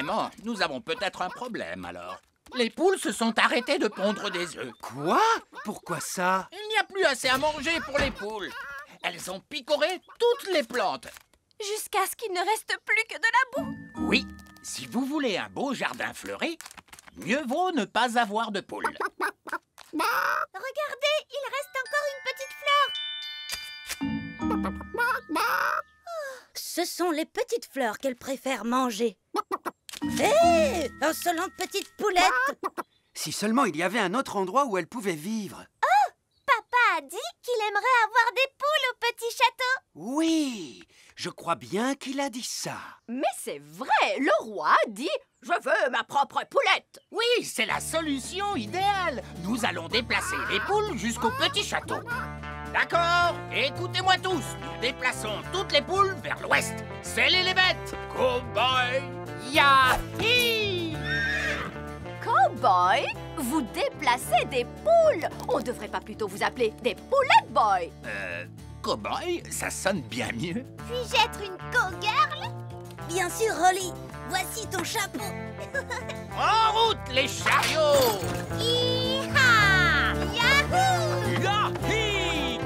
Vraiment, nous avons peut-être un problème alors. Les poules se sont arrêtées de pondre des œufs. Quoi? Pourquoi ça? Il n'y a plus assez à manger pour les poules. Elles ont picoré toutes les plantes. Jusqu'à ce qu'il ne reste plus que de la boue. Oui, si vous voulez un beau jardin fleuri, mieux vaut ne pas avoir de poules. Regardez, il reste encore une petite fleur. Ce sont les petites fleurs qu'elle préfère manger. Hé, insolente petite poulette! Si seulement il y avait un autre endroit où elle pouvait vivre. Papa a dit qu'il aimerait avoir des poules au petit château. Oui, je crois bien qu'il a dit ça. Mais c'est vrai, le roi a dit « Je veux ma propre poulette ». Oui, c'est la solution idéale. Nous allons déplacer les poules jusqu'au petit château. D'accord, écoutez-moi tous. Nous déplaçons toutes les poules vers l'ouest. Scellez les bêtes. Cowboy, yahi! Cowboy, vous déplacez des poules. On ne devrait pas plutôt vous appeler des poulettes boy. Cowboy, ça sonne bien mieux. Puis-je être une cowgirl? Bien sûr, Rolly. Voici ton chapeau. En route, les chariots! Hi-ha! Yahoo! Yahi!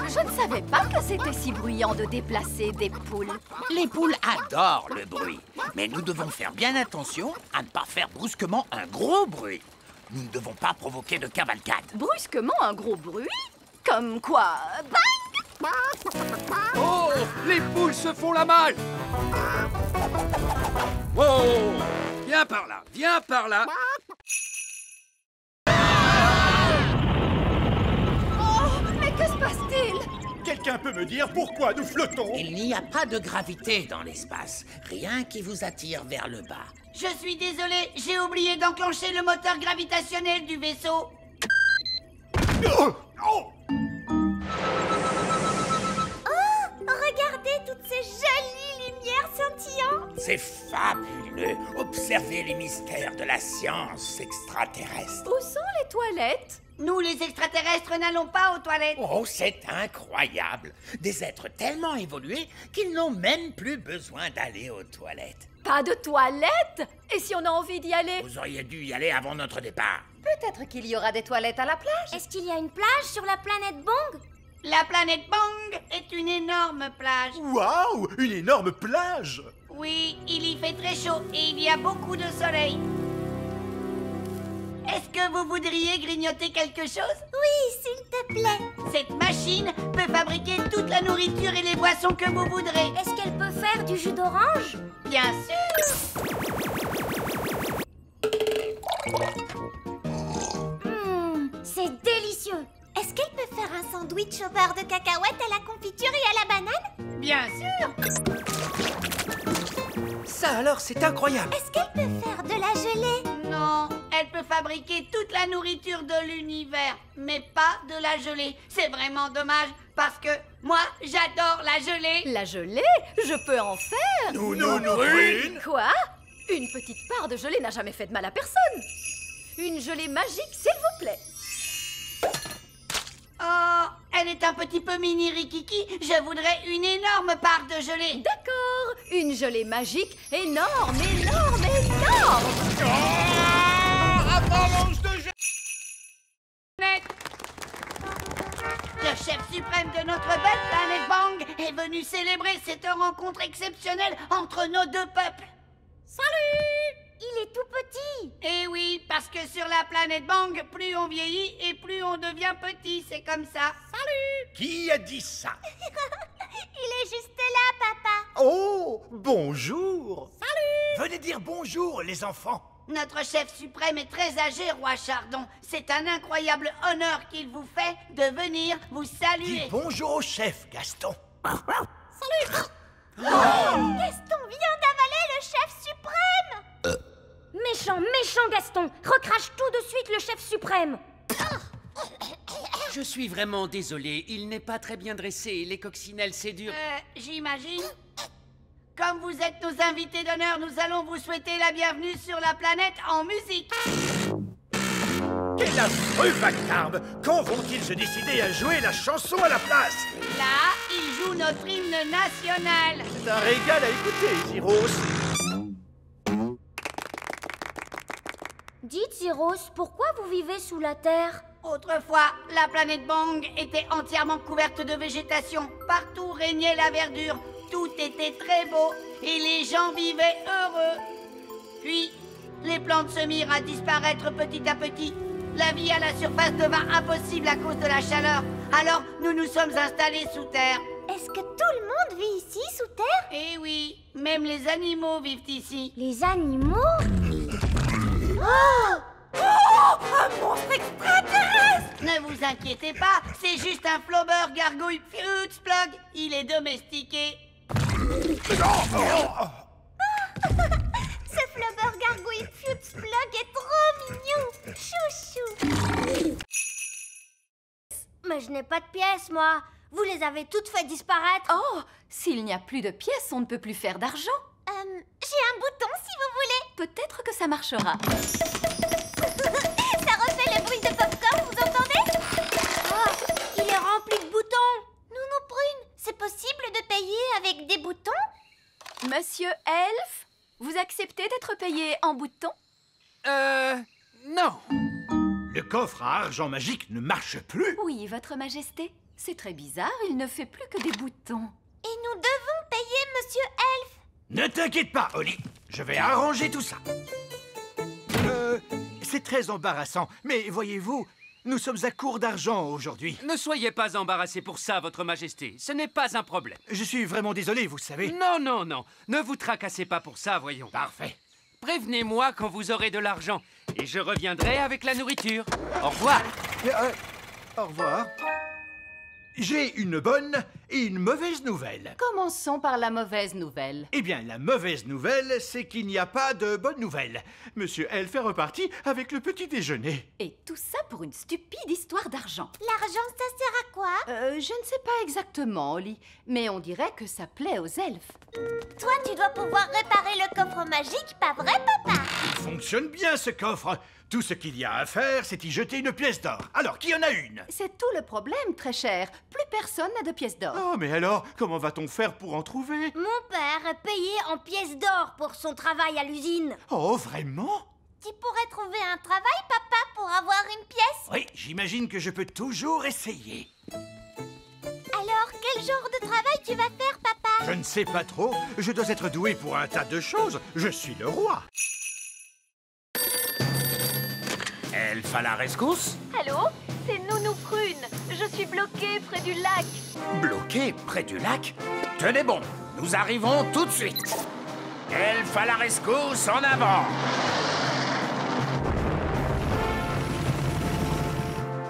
Je ne savais pas que c'était si bruyant de déplacer des poules. Les poules adorent le bruit, mais nous devons faire bien attention à ne pas faire brusquement un gros bruit. Nous ne devons pas provoquer de cavalcade. Brusquement, un gros bruit? Comme quoi? Bang! Oh, les poules se font la malle. Oh, viens par là, viens par là. Oh, mais que se passe-t-il? Quelqu'un peut me dire pourquoi nous flottons? Il n'y a pas de gravité dans l'espace, rien qui vous attire vers le bas. Je suis désolé, j'ai oublié d'enclencher le moteur gravitationnel du vaisseau. Oh, oh. Regardez toutes ces jolies lumières scintillantes. C'est fabuleux. Observez les mystères de la science extraterrestre. Où sont les toilettes? Nous, les extraterrestres, n'allons pas aux toilettes. Oh, c'est incroyable. Des êtres tellement évolués qu'ils n'ont même plus besoin d'aller aux toilettes. Pas de toilettes? Et si on a envie d'y aller? Vous auriez dû y aller avant notre départ. Peut-être qu'il y aura des toilettes à la plage. Est-ce qu'il y a une plage sur la planète Bong? La planète Bang est une énorme plage. Waouh, une énorme plage! Oui, il y fait très chaud et il y a beaucoup de soleil. Est-ce que vous voudriez grignoter quelque chose? Oui, s'il te plaît. Cette machine peut fabriquer toute la nourriture et les boissons que vous voudrez. Est-ce qu'elle peut faire du jus d'orange? Bien sûr. C'est délicieux. Est-ce qu'elle peut faire un sandwich au beurre de cacahuète, à la confiture et à la banane? Bien sûr. Ça alors, c'est incroyable. Est-ce qu'elle peut faire de la gelée? Non, elle peut fabriquer toute la nourriture de l'univers, mais pas de la gelée. C'est vraiment dommage, parce que moi, j'adore la gelée. La gelée? Je peux en faire? Nous, Queen! Quoi? Une petite part de gelée n'a jamais fait de mal à personne. Une gelée magique, s'il vous plaît. Oh, elle est un petit peu mini Rikiki. Je voudrais une énorme part de gelée. D'accord, une gelée magique énorme, énorme, énorme. Avalanche de gelée! Le chef suprême de notre belle planète Bang est venu célébrer cette rencontre exceptionnelle entre nos deux peuples. Salut! Il est tout petit. Eh oui, parce que sur la planète Bang, plus on vieillit et plus on devient petit, c'est comme ça. Salut! Qui a dit ça? Il est juste là, papa. Oh, bonjour! Salut! Venez dire bonjour, les enfants! Notre chef suprême est très âgé, roi Chardon. C'est un incroyable honneur qu'il vous fait de venir vous saluer. Dis bonjour au chef, Gaston! Salut! Gaston vient d'avaler le chef suprême. Méchant, méchant Gaston. Recrache tout de suite le chef suprême. Je suis vraiment désolé, il n'est pas très bien dressé. Les coccinelles, c'est dur. J'imagine. Comme vous êtes nos invités d'honneur, nous allons vous souhaiter la bienvenue sur la planète en musique. Et l'affreux vacarme, quand vont-ils se décider à jouer la chanson à la place? Là, il joue notre hymne national. C'est un régal à écouter, Zyros. Dites, Zyros, pourquoi vous vivez sous la terre? Autrefois, la planète Bang était entièrement couverte de végétation. Partout régnait la verdure. Tout était très beau et les gens vivaient heureux. Puis, les plantes se mirent à disparaître petit à petit. La vie à la surface devint impossible à cause de la chaleur. Alors, nous nous sommes installés sous terre. Est-ce que tout le monde vit ici, sous terre? Eh oui, même les animaux vivent ici. Les animaux? Oh! Un monstre extraterrestre! Ne vous inquiétez pas, c'est juste un flobber gargouille Futzplug. Il est domestiqué. Ce flubber gargouille Futzplug est trop mignon! Chouchou! Mais je n'ai pas de pièces, moi! Vous les avez toutes fait disparaître! Oh, s'il n'y a plus de pièces, on ne peut plus faire d'argent. J'ai un bouton si vous voulez! Peut-être que ça marchera. Ça refait le bruit de popcorn, vous entendez? Oh, il est rempli de boutons! Nounou Prune, c'est possible de payer avec des boutons? Monsieur Elf, vous acceptez d'être payé en boutons? Non. Le coffre à argent magique ne marche plus. Oui, Votre Majesté. C'est très bizarre, il ne fait plus que des boutons. Et nous devons payer Monsieur Elf! Ne t'inquiète pas, Oli. Je vais arranger tout ça. C'est très embarrassant, mais voyez-vous, nous sommes à court d'argent aujourd'hui. Ne soyez pas embarrassé pour ça, Votre Majesté. Ce n'est pas un problème. Je suis vraiment désolé, vous savez. Non, non, non. Ne vous tracassez pas pour ça, voyons. Parfait. Prévenez-moi quand vous aurez de l'argent et je reviendrai avec la nourriture. Au revoir. Au revoir. J'ai une bonne et une mauvaise nouvelle. Commençons par la mauvaise nouvelle. Eh bien, la mauvaise nouvelle, c'est qu'il n'y a pas de bonne nouvelle. Monsieur Elf est reparti avec le petit déjeuner. Et tout ça pour une stupide histoire d'argent. L'argent, ça sert à quoi? Je ne sais pas exactement, Oli, mais on dirait que ça plaît aux elfes. Toi, tu dois pouvoir réparer le coffre magique, pas vrai, papa? Il fonctionne bien, ce coffre. Tout ce qu'il y a à faire, c'est y jeter une pièce d'or. Alors, qui en a une? C'est tout le problème, très cher. Plus personne n'a de pièces d'or. Oh, mais alors, comment va-t-on faire pour en trouver? Mon père est payé en pièces d'or pour son travail à l'usine. Oh, vraiment? Tu pourrais trouver un travail, papa, pour avoir une pièce? Oui, j'imagine que je peux toujours essayer. Alors, quel genre de travail tu vas faire, papa? Je ne sais pas trop. Je dois être doué pour un tas de choses. Je suis le roi. Elf à la rescousse? Allô? C'est Nounou Prune. Je suis bloquée près du lac. Bloqué près du lac? Tenez bon, nous arrivons tout de suite. Elf à la rescousse, en avant!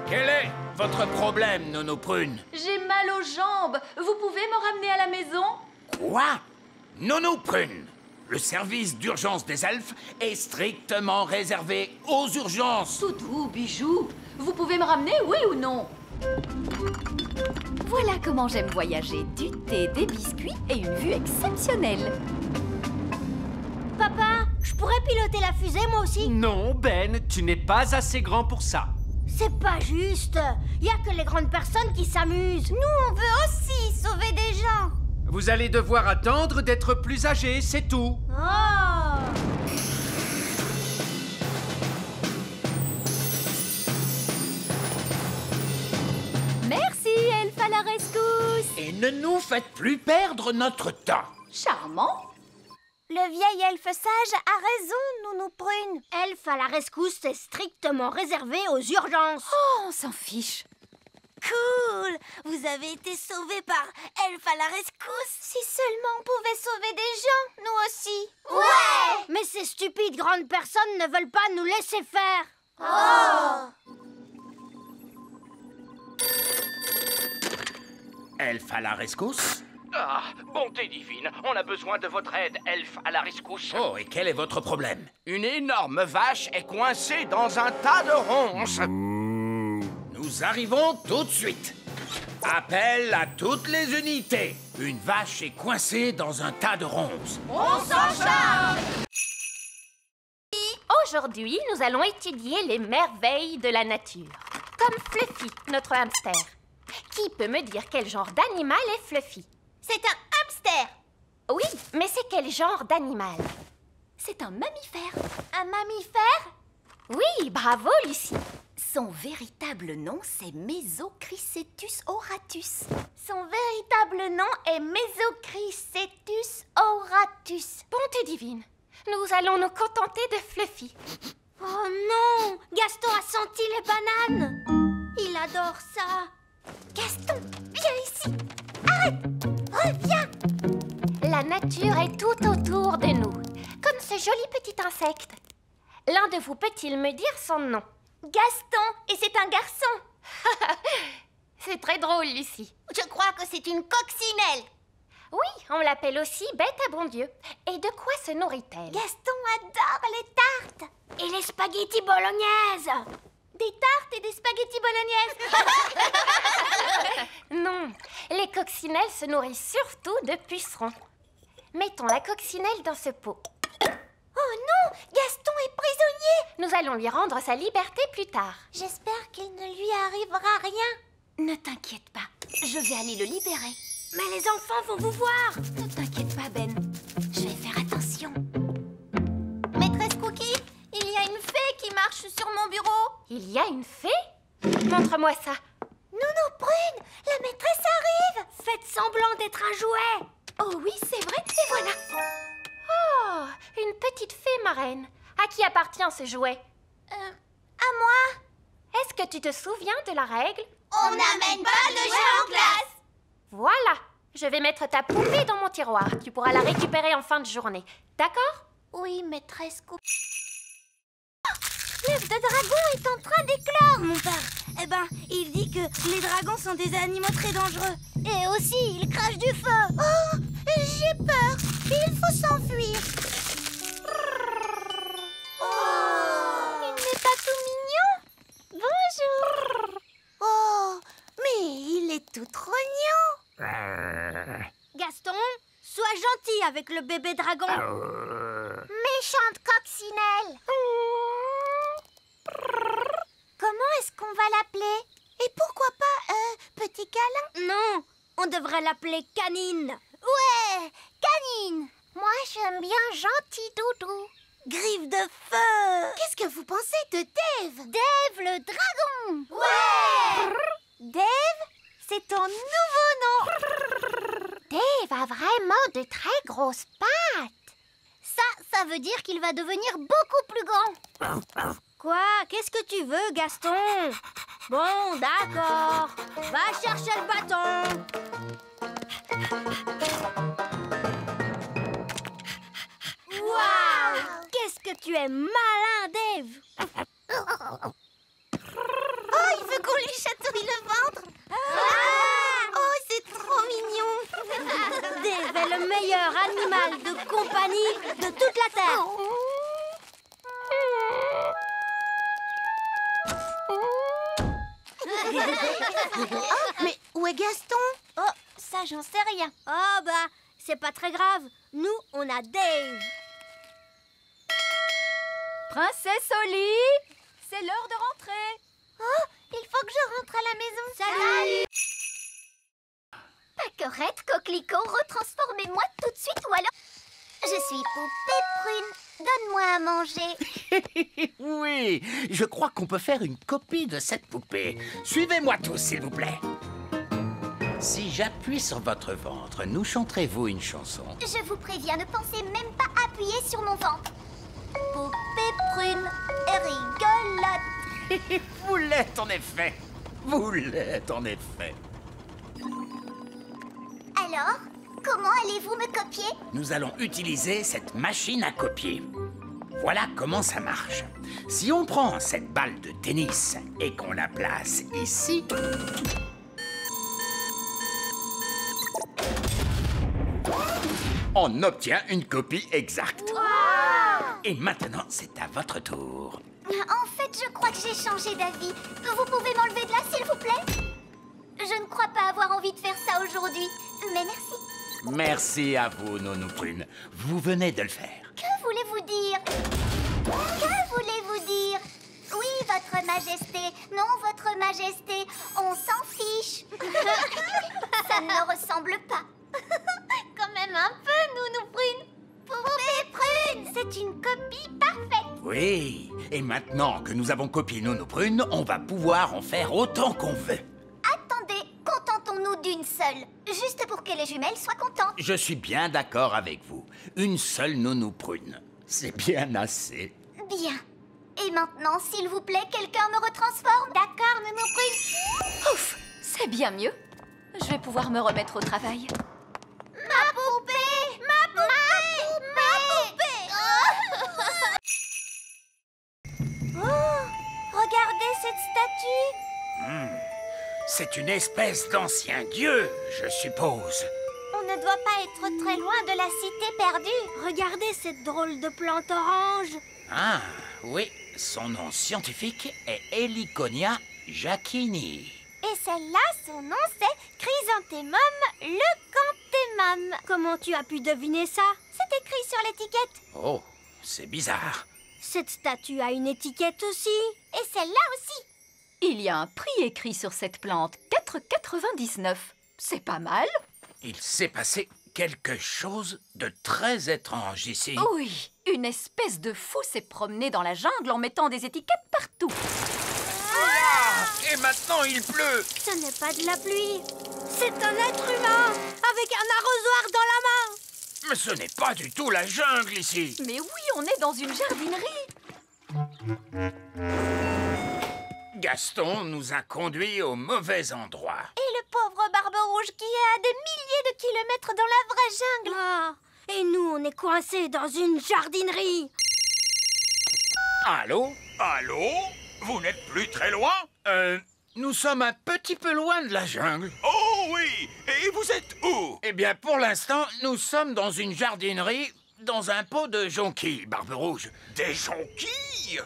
Quel est votre problème, Nounou Prune? J'ai mal aux jambes. Vous pouvez me ramener à la maison? Quoi? Nounou Prune, le service d'urgence des elfes est strictement réservé aux urgences. Toutou, bijou, vous pouvez me ramener, oui ou non? Voilà comment j'aime voyager. Du thé, des biscuits et une vue exceptionnelle. Papa, je pourrais piloter la fusée, moi aussi? Non, Ben, tu n'es pas assez grand pour ça. C'est pas juste. Y a que les grandes personnes qui s'amusent. Nous, on veut aussi sauver des gens. Vous allez devoir attendre d'être plus âgé, c'est tout. Oh! Merci, Elf à la rescousse. Et ne nous faites plus perdre notre temps. Charmant. Le vieil elfe sage a raison, Nounou Prune. Elfe à la rescousse est strictement réservé aux urgences. Oh, on s'en fiche. Cool! Vous avez été sauvés par Elfe à la rescousse. Si seulement on pouvait sauver des gens, nous aussi. Ouais! Mais ces stupides grandes personnes ne veulent pas nous laisser faire. Oh! Elf à la rescousse? Ah, bonté divine, on a besoin de votre aide, Elf à la rescousse. Oh, et quel est votre problème? Une énorme vache est coincée dans un tas de ronces. Nous arrivons tout de suite. Appel à toutes les unités. Une vache est coincée dans un tas de ronces. Oh, Aujourd'hui, nous allons étudier les merveilles de la nature. Comme Fluffy, notre hamster. Qui peut me dire quel genre d'animal est Fluffy? C'est un hamster. Oui, mais c'est quel genre d'animal? C'est un mammifère. Un mammifère? Oui, bravo, Lucie. Son véritable nom, c'est Mesochrysetus auratus. Son véritable nom est Mesochrysetus auratus. Bonté divine, nous allons nous contenter de Fluffy. Oh non! Gaston a senti les bananes! Il adore ça! Gaston, viens ici! Arrête! Reviens! La nature est tout autour de nous, comme ce joli petit insecte. L'un de vous peut-il me dire son nom? Gaston, et c'est un garçon! C'est très drôle, Lucie. Je crois que c'est une coccinelle! Oui, on l'appelle aussi bête à bon Dieu. Et de quoi se nourrit-elle? Gaston adore les tartes! Et les spaghettis bolognaises! Des tartes et des spaghettis bolognaises! Non, les coccinelles se nourrissent surtout de pucerons. Mettons la coccinelle dans ce pot. Oh non! Gaston est prisonnier! Nous allons lui rendre sa liberté plus tard. J'espère qu'il ne lui arrivera rien. Ne t'inquiète pas, je vais aller le libérer. Mais les enfants vont vous voir! Ne t'inquiète pas, Ben. Je vais faire attention. Maîtresse Cookie, il y a une fée qui marche sur mon bureau. Il y a une fée? Montre-moi ça. Nounou Prune, la maîtresse arrive. Faites semblant d'être un jouet. Oh oui, c'est vrai, et voilà. Oh, une petite fée marraine. À qui appartient ce jouet? À moi. Est-ce que tu te souviens de la règle? On n'amène pas de jeu en classe. Voilà, je vais mettre ta poupée dans mon tiroir. Tu pourras la récupérer en fin de journée. D'accord? Oui, maîtresse Cookie. L'œuf de dragon est en train d'éclore, mon père. Eh ben, il dit que les dragons sont des animaux très dangereux. Et aussi, ils crachent du feu. Oh, j'ai peur. Il faut s'enfuir. Oh, il n'est pas tout mignon. Bonjour. Oh, mais il est tout trognon. Gaston, sois gentil avec le bébé dragon. Méchante coccinelle. Comment est-ce qu'on va l'appeler? Et pourquoi pas petit câlin? Non, on devrait l'appeler Canine. Ouais, Canine. Moi, j'aime bien Gentil Doudou. Griffe de feu. Qu'est-ce que vous pensez de Dave? Dave le dragon. Ouais. Dave, c'est ton nouveau nom. Dave a vraiment de très grosses pattes. Ça veut dire qu'il va devenir beaucoup plus grand. Quoi? Qu'est-ce que tu veux, Gaston? Bon, d'accord. Va chercher le bâton. Waouh! Qu'est-ce que tu es malin, Dave! Oh, il veut qu'on lui chatouille le ventre! Oh, c'est trop mignon! Dave est le meilleur animal de compagnie de toute la Terre! Oh, mais où est Gaston? Oh, ça, j'en sais rien. Oh, bah, c'est pas très grave. Nous, on a Dave. Princesse Oli, c'est l'heure de rentrer. Oh, il faut que je rentre à la maison. Salut. Paquerette, coquelicot, retransformez-moi tout de suite ou alors... Je suis Poupée Prune. Donne-moi à manger. Oui, je crois qu'on peut faire une copie de cette poupée. Suivez-moi tous, s'il vous plaît. Si j'appuie sur votre ventre, nous chanterez-vous une chanson? Je vous préviens, ne pensez même pas appuyer sur mon ventre. Poupée Prune est rigolote. Vous l'êtes en effet. Vous l'êtes en effet. Alors, comment allez-vous me copier? Nous allons utiliser cette machine à copier. Voilà comment ça marche. Si on prend cette balle de tennis et qu'on la place ici... on obtient une copie exacte. Wow! Et maintenant, c'est à votre tour. En fait, je crois que j'ai changé d'avis. Vous pouvez m'enlever de là, s'il vous plaît? Je ne crois pas avoir envie de faire ça aujourd'hui, mais merci. Merci à vous, Nounou Prune. Vous venez de le faire. Que voulez-vous dire? Que voulez-vous Votre Majesté, on s'en fiche. Ça ne me ressemble pas. Quand même un peu, Nounou Prune. Poupée Prune, c'est une copie parfaite. Oui, et maintenant que nous avons copié Nounou Prune, on va pouvoir en faire autant qu'on veut. Attendez, contentons-nous d'une seule, juste pour que les jumelles soient contentes. Je suis bien d'accord avec vous. Une seule Nounou Prune. C'est bien assez. Bien. Et maintenant, s'il vous plaît, quelqu'un me retransforme. D'accord, Nounou Prune. Ouf, c'est bien mieux. Je vais pouvoir me remettre au travail. Ma poupée! Ma poupée! Ma poupée! Oh, regardez cette statue. C'est une espèce d'ancien dieu, je suppose. On ne doit pas être très loin de la cité perdue. Regardez cette drôle de plante orange. Ah, oui, son nom scientifique est Heliconia jacquini. Et celle-là, son nom c'est Chrysanthemum leucanthemum. Comment tu as pu deviner ça? C'est écrit sur l'étiquette. Oh, c'est bizarre. Cette statue a une étiquette aussi. Et celle-là aussi. Il y a un prix écrit sur cette plante, 4,99. C'est pas mal. Il s'est passé quelque chose de très étrange ici. Oui, une espèce de fou s'est promené dans la jungle en mettant des étiquettes partout. Et maintenant il pleut. Ce n'est pas de la pluie. C'est un être humain avec un arrosoir dans la main. Mais ce n'est pas du tout la jungle ici. Mais oui, on est dans une jardinerie. Gaston nous a conduits au mauvais endroit. Et le pauvre Barbe Rouge qui est à des milliers de kilomètres dans la vraie jungle. Ah, et nous, on est coincés dans une jardinerie. Allô? Allô? Vous n'êtes plus très loin? Nous sommes un petit peu loin de la jungle. Oh oui! Et vous êtes où? Eh bien, pour l'instant, nous sommes dans une jardinerie, dans un pot de jonquilles, Barbe Rouge. Des jonquilles?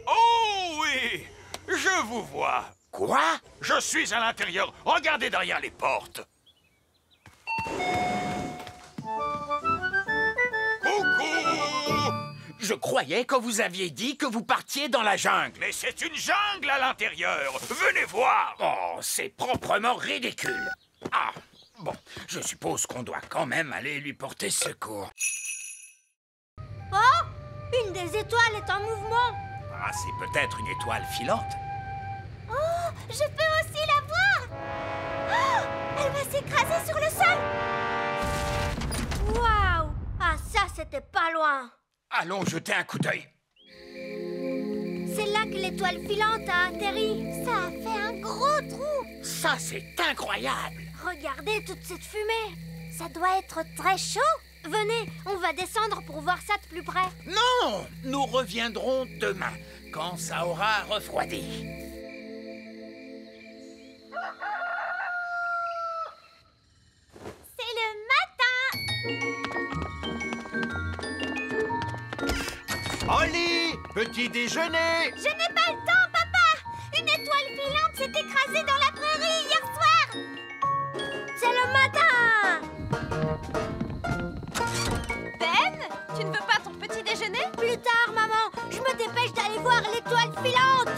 Oh oui! Je vous vois. Quoi? Je suis à l'intérieur. Regardez derrière les portes. Coucou! Je croyais que vous aviez dit que vous partiez dans la jungle. Mais c'est une jungle à l'intérieur. Venez voir. Oh, c'est proprement ridicule. Ah, bon, je suppose qu'on doit quand même aller lui porter secours. Oh, une des étoiles est en mouvement. Ah, c'est peut-être une étoile filante. Oh, je peux aussi la voir. Oh, elle va s'écraser sur le sol. Waouh! Ah, ça, c'était pas loin. Allons jeter un coup d'œil. C'est là que l'étoile filante a atterri. Ça a fait un gros trou. Ça, c'est incroyable. Regardez toute cette fumée. Ça doit être très chaud. Venez, on va descendre pour voir ça de plus près. Non, nous reviendrons demain, quand ça aura refroidi. C'est le matin. Holly, petit déjeuner. Je n'ai pas le temps, papa. Une étoile filante s'est écrasée dans la prairie hier soir. C'est le matin. Ben, tu ne veux pas ton petit déjeuner? Plus tard, maman. Je me dépêche d'aller voir l'étoile filante.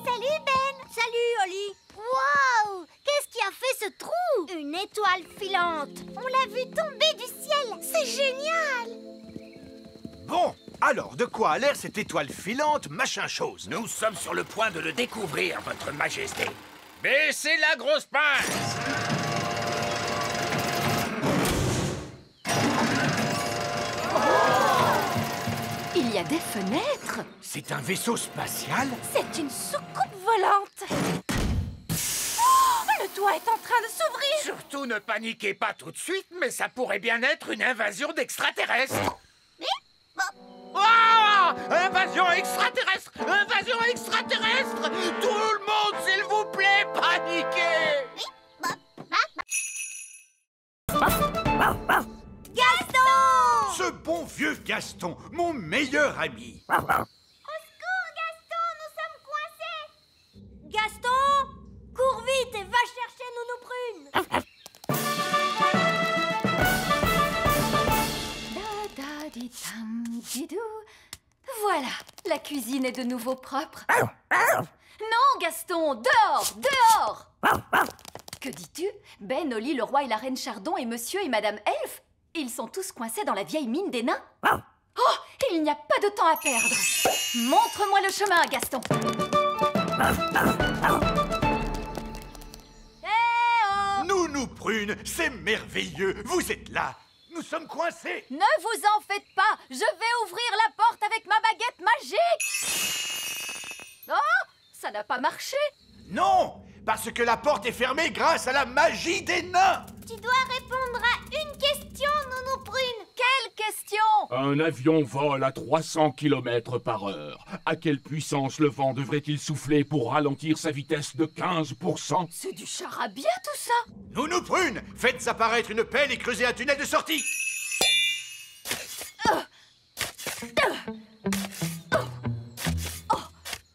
Salut, Ben. Salut, Holly. Wow! Qu'est-ce qui a fait ce trou? Une étoile filante. On l'a vue tomber du ciel. C'est génial. Bon, alors de quoi a l'air cette étoile filante, machin chose? Nous sommes sur le point de le découvrir, votre majesté. Baissez la grosse pince! Il y a des fenêtres. C'est un vaisseau spatial? C'est une soucoupe volante. Oh, le toit est en train de s'ouvrir. Surtout ne paniquez pas tout de suite, mais ça pourrait bien être une invasion d'extraterrestres. Ah! Invasion extraterrestre! Invasion extraterrestre! Tout le monde, s'il vous plaît, paniquez! Gaston! Ce bon vieux Gaston, mon meilleur ami. Au secours, Gaston, nous sommes coincés. Gaston, cours vite et va chercher Nounou Prune. Da-da-di-tam-di-dou. Voilà, la cuisine est de nouveau propre. Gaston! Dehors! Dehors! Que dis-tu? Ben, Oli, le roi et la reine Chardon et monsieur et madame Elfe? Ils sont tous coincés dans la vieille mine des nains? Oh! Il n'y a pas de temps à perdre! Montre-moi le chemin, Gaston! Nounou Prune, c'est merveilleux. Vous êtes là. Nous sommes coincés. Ne vous en faites pas! Je vais ouvrir la porte avec ma baguette magique! Oh! Ça n'a pas marché! Non, parce que la porte est fermée grâce à la magie des nains. Tu dois répondre à une question, Nounou Prune. Quelle question? Un avion vole à 300 km/h. À quelle puissance le vent devrait-il souffler pour ralentir sa vitesse de 15%? C'est du charabia, tout ça! Nounou Prune, faites apparaître une pelle et creusez un tunnel de sortie.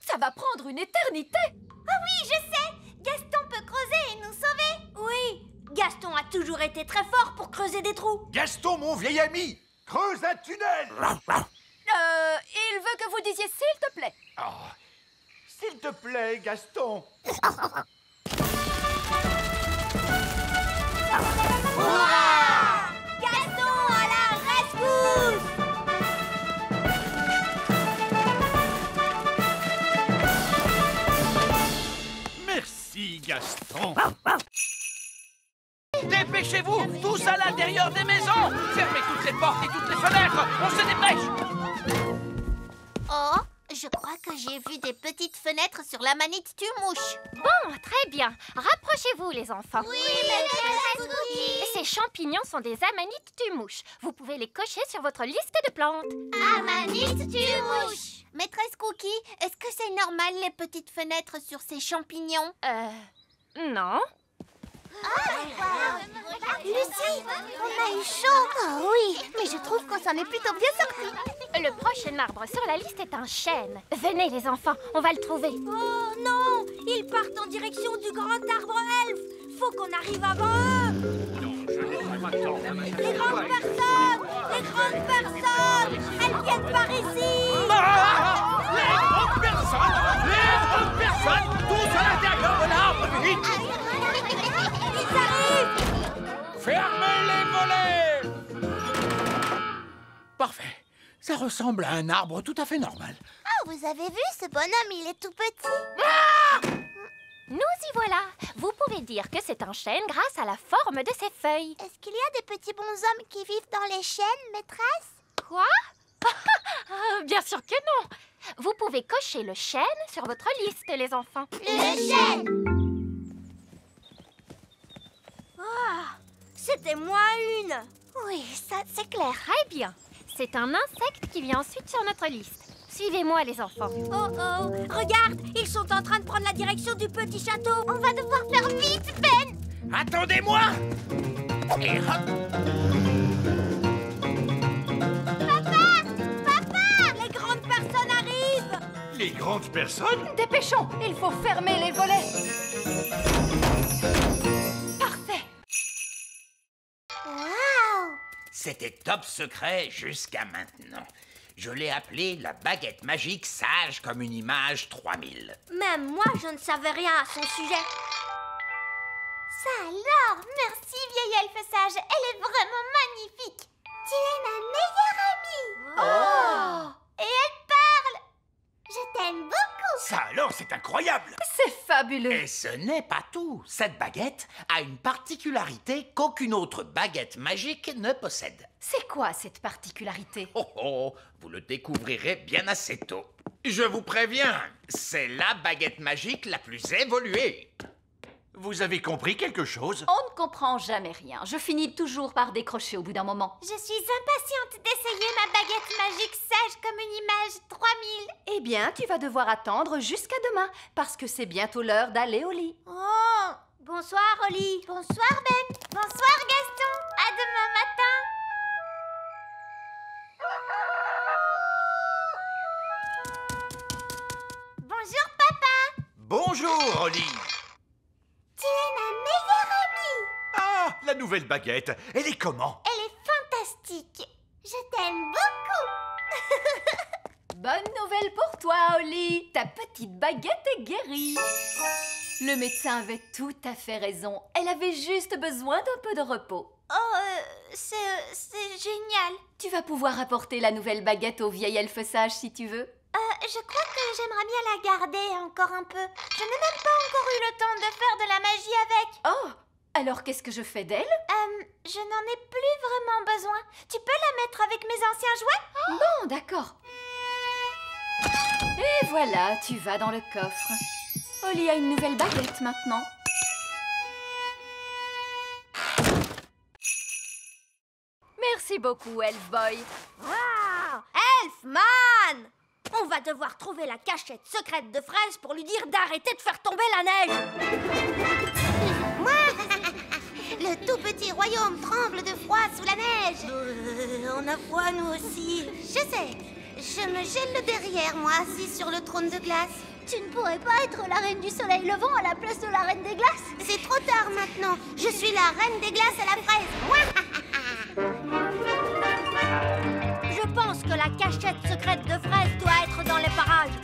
Ça va prendre une éternité! Ah oui, je sais. Gaston peut creuser et nous sauver. Oui, Gaston a toujours été très fort pour creuser des trous. Gaston, mon vieil ami, creuse un tunnel. Il veut que vous disiez s'il te plaît. Oh, s'il te plaît, Gaston. Hurrah! Gaston à la rescousse! Merci, Gaston. Dépêchez-vous, tous à l'intérieur des maisons. Fermez toutes les portes et toutes les fenêtres. On se dépêche. Oh, je crois que j'ai vu des petites fenêtres sur la manite tue-mouche. Bon, très bien. Rapprochez-vous, les enfants. Oui, maîtresse Cookie. Ces champignons sont des amanites tue-mouche. Vous pouvez les cocher sur votre liste de plantes. Amanite tue-mouche. Maîtresse Cookie, est-ce que c'est normal les petites fenêtres sur ces champignons? Non. Lucie, on a eu chaud. Oh oui, mais je trouve qu'on s'en est plutôt bien sorti. Le prochain arbre sur la liste est un chêne. Venez, les enfants, on va le trouver. Oh non, ils partent en direction du grand arbre elfe. Faut qu'on arrive avant eux. Les grandes personnes, elles viennent par ici. Les grandes personnes, tous à l'intérieur de l'arbre, vite. Ils arrivent. Fermez les volets. Parfait. Ça ressemble à un arbre tout à fait normal. Oh, vous avez vu, ce bonhomme, il est tout petit. Nous y voilà. Vous pouvez dire que c'est un chêne grâce à la forme de ses feuilles. Est-ce qu'il y a des petits bonshommes qui vivent dans les chênes, maîtresse? Quoi? Bien sûr que non. Vous pouvez cocher le chêne sur votre liste, les enfants. Le chêne. C'était moins une. Oui, ça, c'est clair. Très bien. C'est un insecte qui vient ensuite sur notre liste. Suivez-moi, les enfants. Oh oh, regarde, ils sont en train de prendre la direction du petit château. On va devoir faire vite, Ben. Attendez-moi. Et hop. Papa, les grandes personnes arrivent. Les grandes personnes? Dépêchons, il faut fermer les volets. Parfait. Waouh. C'était top secret jusqu'à maintenant. Je l'ai appelé la baguette magique sage comme une image 3000. Même moi, je ne savais rien à son sujet. Ça alors, merci vieille elfe sage, elle est vraiment magnifique. Tu es ma meilleure amie. Oh. Et elle parle. Je t'aime beaucoup. Ça alors, c'est incroyable. C'est fabuleux. Et ce n'est pas tout. Cette baguette a une particularité qu'aucune autre baguette magique ne possède. C'est quoi cette particularité? Oh oh, vous le découvrirez bien assez tôt. Je vous préviens, c'est la baguette magique la plus évoluée. Vous avez compris quelque chose? On ne comprend jamais rien. Je finis toujours par décrocher au bout d'un moment. Je suis impatiente d'essayer ma baguette magique sage comme une image 3000. Eh bien, tu vas devoir attendre jusqu'à demain, parce que c'est bientôt l'heure d'aller au lit. Oh, bonsoir Oli. Bonsoir Ben. Bonsoir Gaston. À demain matin. Bonjour papa. Bonjour, Oli. Tu es ma meilleure amie. Ah, la nouvelle baguette. Elle est comment? Elle est fantastique. Je t'aime beaucoup. Bonne nouvelle pour toi, Holly. Ta petite baguette est guérie. Le médecin avait tout à fait raison. Elle avait juste besoin d'un peu de repos. Oh, c'est génial. Tu vas pouvoir apporter la nouvelle baguette au vieil elfe sage si tu veux. Je crois que j'aimerais bien la garder encore un peu. Je n'ai même pas encore eu le temps de faire de la magie avec. Oh, alors qu'est-ce que je fais d'elle? Je n'en ai plus vraiment besoin. Tu peux la mettre avec mes anciens jouets? Bon, d'accord. Et voilà, tu vas dans le coffre. Holly a une nouvelle baguette maintenant. Merci beaucoup, Elf Boy. Wow! Elfman! On va devoir trouver la cachette secrète de Fraise pour lui dire d'arrêter de faire tomber la neige. Le tout petit royaume tremble de froid sous la neige. On a froid, nous aussi. Je sais. Je me gèle le derrière, moi, assis sur le trône de glace. Tu ne pourrais pas être la reine du soleil levant à la place de la reine des glaces? C'est trop tard maintenant. Je suis la reine des glaces à la fraise. Je pense que la cachette secrète de Fraise doit être dans les parages.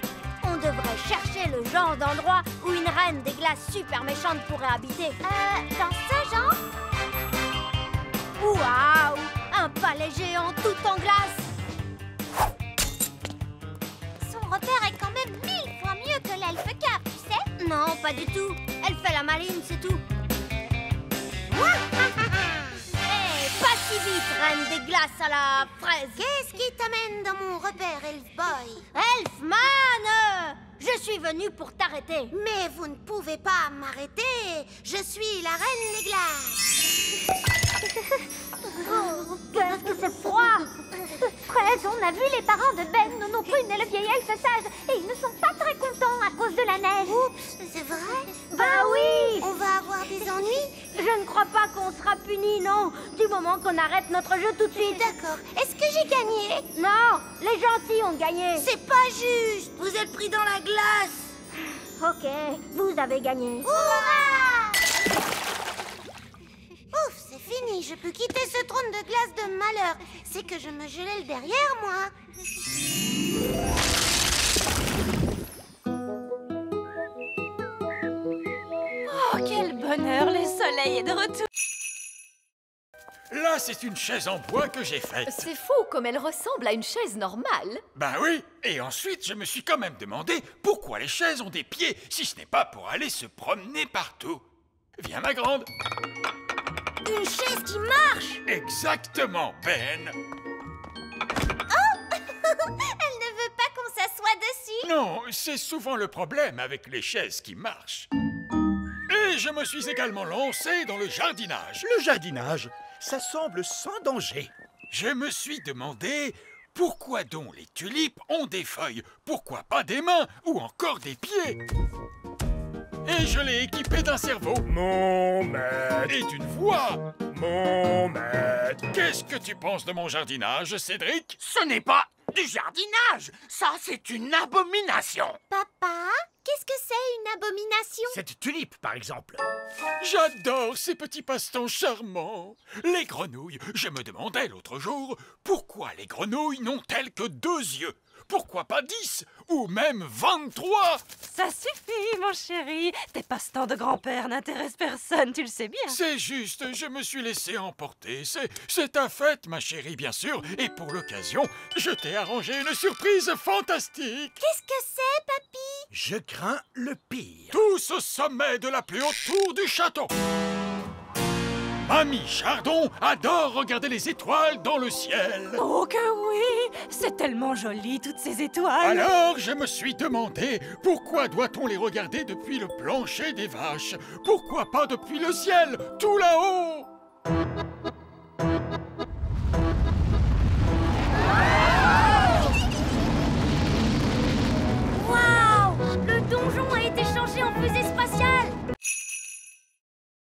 On devrait chercher le genre d'endroit où une reine des glaces super méchante pourrait habiter. Dans ce genre? Waouh! Un palais géant tout en glace! Son repère est quand même 1000 fois mieux que l'elfe cave, tu sais? Non, pas du tout. Elle fait la maline, c'est tout. Pas si vite, reine des glaces à la fraise. Qu'est-ce qui t'amène dans mon repère, Elf Boy? Elfman! Je suis venue pour t'arrêter. Mais vous ne pouvez pas m'arrêter. Je suis la reine des glaces. Oh, qu'est-ce que c'est froid! Fraise, on a vu les parents de Ben, Nono Prune et le vieil elfe sage, et ils ne sont pas très contents à cause de la neige. Oups, c'est vrai? Bah oui! On va avoir des ennuis? Je ne crois pas qu'on sera punis, non, du moment qu'on arrête notre jeu tout de suite. D'accord. Est-ce que j'ai gagné? Non, les gentils ont gagné. C'est pas juste. Vous êtes pris dans la glace. Ok, vous avez gagné. Hurrah! Ouf, c'est fini. Je peux quitter ce trône de glace de malheur. C'est que je me gelais le derrière, moi. Oh, quel bonheur, le soleil est de retour. Là, c'est une chaise en bois que j'ai faite. C'est fou comme elle ressemble à une chaise normale. Ben oui, et ensuite, je me suis quand même demandé pourquoi les chaises ont des pieds, si ce n'est pas pour aller se promener partout. Viens, ma grande. Une chaise qui marche! Exactement, Ben. Elle ne veut pas qu'on s'assoie dessus. Non, c'est souvent le problème avec les chaises qui marchent. Et je me suis également lancé dans le jardinage. Le jardinage, ça semble sans danger. Je me suis demandé pourquoi donc les tulipes ont des feuilles, pourquoi pas des mains ou encore des pieds. Et je l'ai équipé d'un cerveau. Mon maître. Et d'une voix. Mon maître. Qu'est-ce que tu penses de mon jardinage, Cédric? Ce n'est pas du jardinage. Ça, c'est une abomination. Papa, qu'est-ce que c'est une abomination? Cette tulipe, par exemple. J'adore ces petits passe-temps charmants. Les grenouilles. Je me demandais l'autre jour pourquoi les grenouilles n'ont-elles que 2 yeux? Pourquoi pas 10 ou même 23? Ça suffit, mon chéri. Tes passe-temps de grand-père n'intéressent personne, tu le sais bien. C'est juste, je me suis laissé emporter. C'est ta fête, ma chérie, bien sûr. Et pour l'occasion, je t'ai arrangé une surprise fantastique. Qu'est-ce que c'est, papy? Je crains le pire. Tous au sommet de la plus haute tour du château. Mamie Chardon adore regarder les étoiles dans le ciel. Oh que oui! C'est tellement joli, toutes ces étoiles. Alors, je me suis demandé, pourquoi doit-on les regarder depuis le plancher des vaches? Pourquoi pas depuis le ciel, tout là-haut?